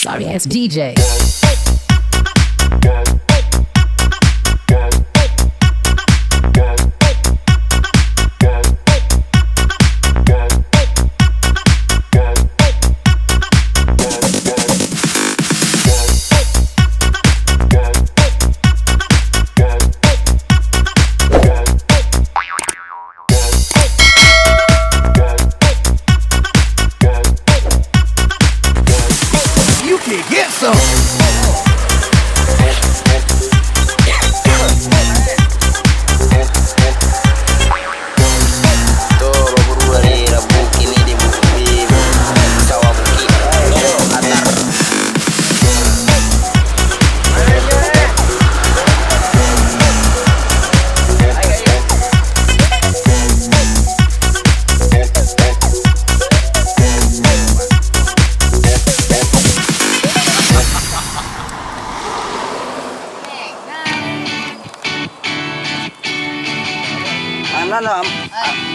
Sorry ass DJ. You can get some.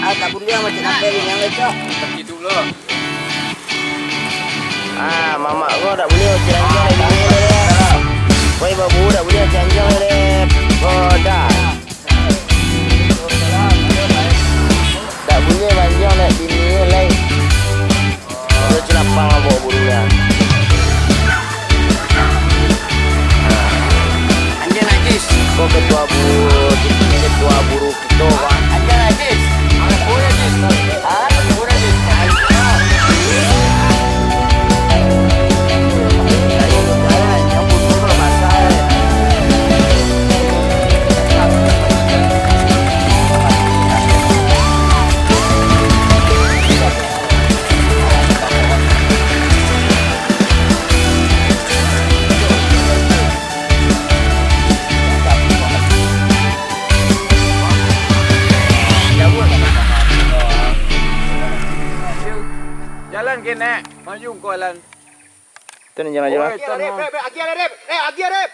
Ano kabur dia macam apa yang itu? Pergi dulu. Mama gua tak boleh jalan-jalan lagi deh. Woi babu tak boleh jalan-jalan deh. Boda. Tak boleh banjang nak sini lain. Ada celapang bawa burunya. Anjir najis. Kau ketua buruh kita kan. Anjir najis. Boleh najis. Boleh najis. Jalan kena, maju kau jalan. Tu ni jalan-jalan. Agi arep.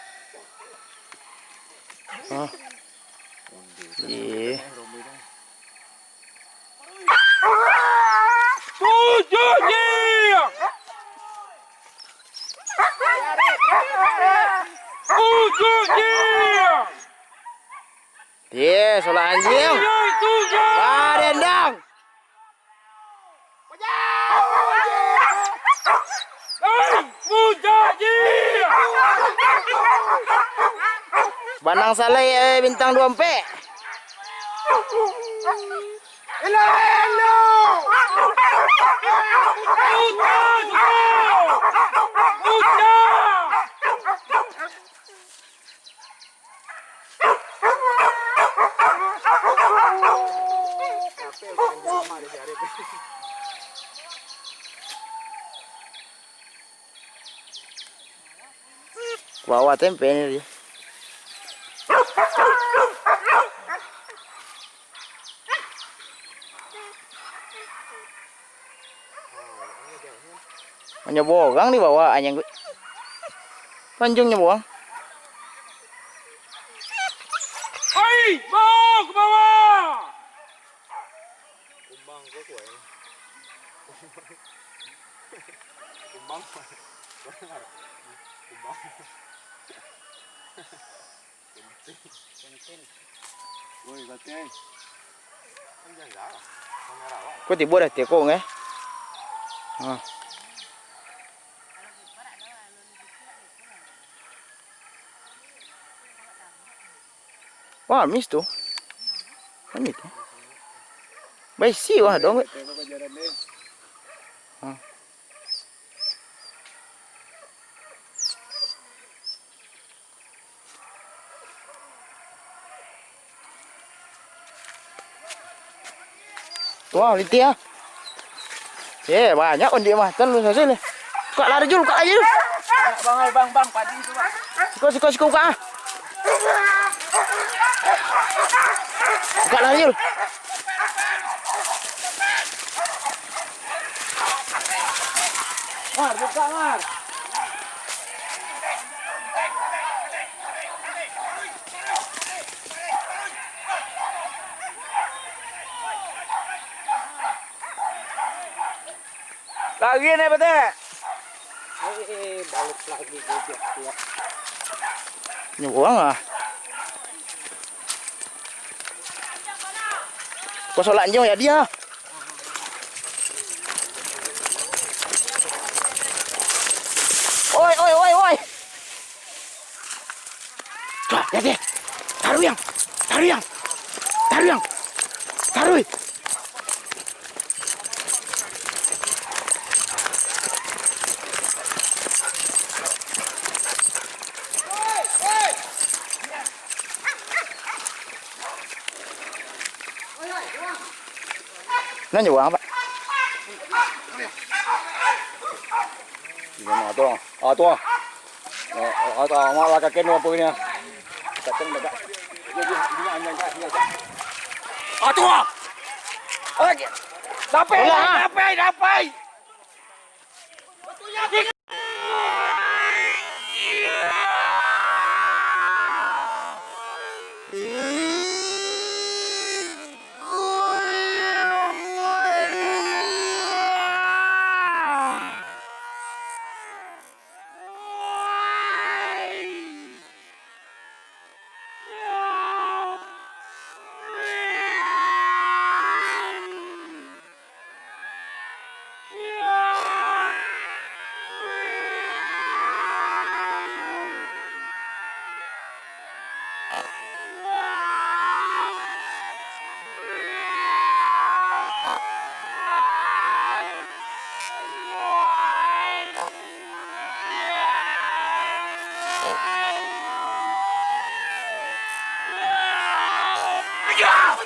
Eh. Dia solat anjing. Dendang. Banang Saleh bintang 2 empek. Hello. Bawa tempe ni dia. Hanya borang di bawah anyang. Panjangnya borang. Hai, mau ke bawah. Kumbang kau kuai. Kumbang. Woi, bateng. Kau tiba dah tekong eh. Wah, mis tu. Mana tu? Baik sih wah dong. Wah, liti ah. Banyak on dia mah. Tan lu saja le. Kak lari jul, kak aja. Bang, padi tu bang. Siko kak. Kak lari jul. Buka Mar. Lagi nih bete. Balik lagi gojek dia. Nyebuang ah. Kau solat jauh ya dia. Oi oi oi oi. Tuh, ya dia. Taruh yang. Taruh yang. Taruh yang. Taruh. Nó nhiều quá bạn. Gimana tuh? Ah tuh. Atau malah kakek nu apa ini? Kakek enggak. Jadi ini anjing kak. Ah tuh. Oke. Dapai.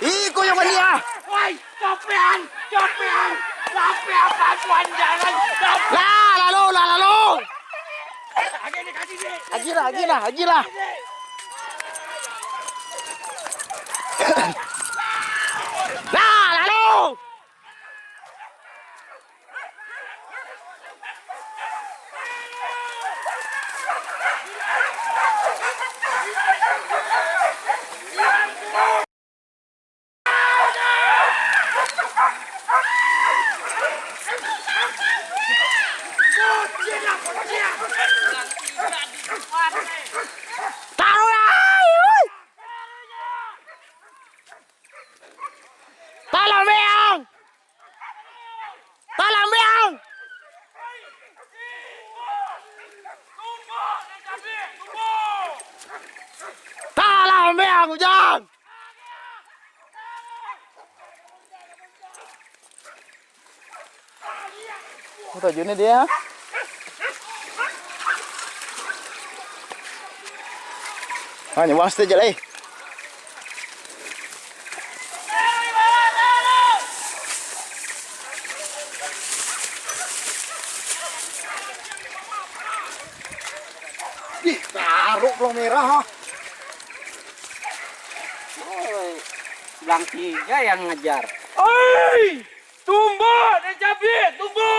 Ih, kau yang mana ya? Woi, copean. Bantuan jangan. Lalu. Ini kasih dia. Ajilah. Lalu. Taruh ya. Talam beang. Talam beang ujang. Tajunnya dia. Nyewang stage lagi. Ih, taruh belum merah. Bilang 3 yang ngejar. Oi! Tumbo dan cabai, tumbo.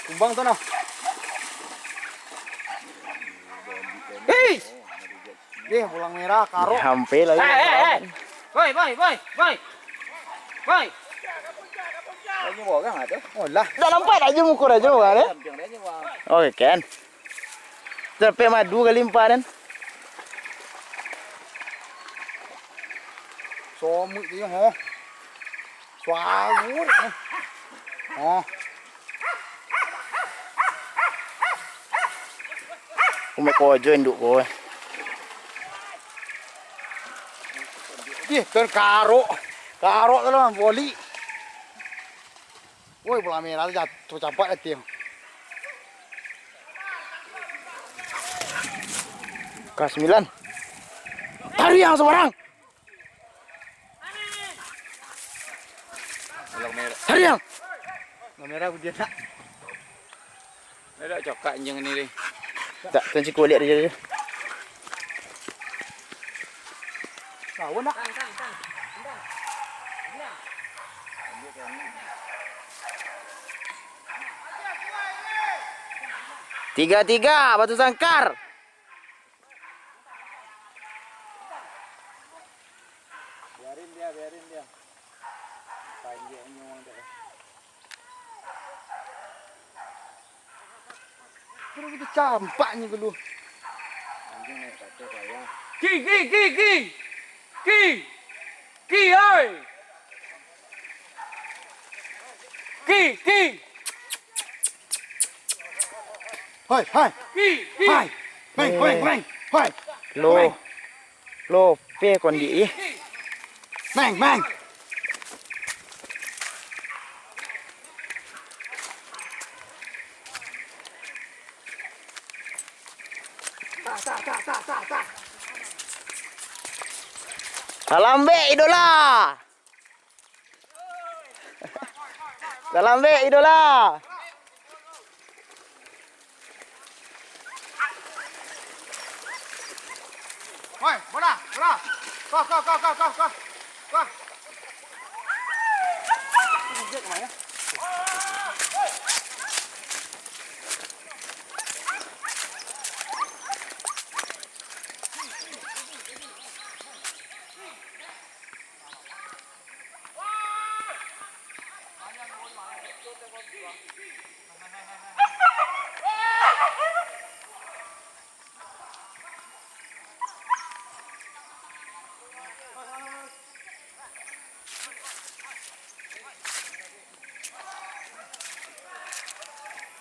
Kumbang tuh noh. Dia pulang merah karo. Hampir lagi. Boy. Ini bawa kan ada? Oh lah. Dah nampak tak je muka dah jauh kan? Yang dia wang. Okey kan. Sampai madu kali 4 kan. Somuk dia ho. Suagut. Oh. Umai kau join duk kau. Ih, kan karo tuh lah voli. Woi, pulang merah tuh jatuh capak dia. K9. Taruh yang seorang. Pulang merah. Taruh yang. Merah dia nak. Ada cokak anjing ini deh. Tak, tuan cikgu lihat dia. Tahu nak. Tiga, batu sangkar. Biarin dia. Panjangnya orang dia. Terus kita campaknya dulu. Ki, oi. Ki. Hai. Hai. Hai. Lo pe kon di. Meng. Salam be idola. Salam be idola. Hai, bola. Kau.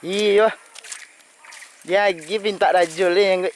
Iya. Dia lagi minta rajul yang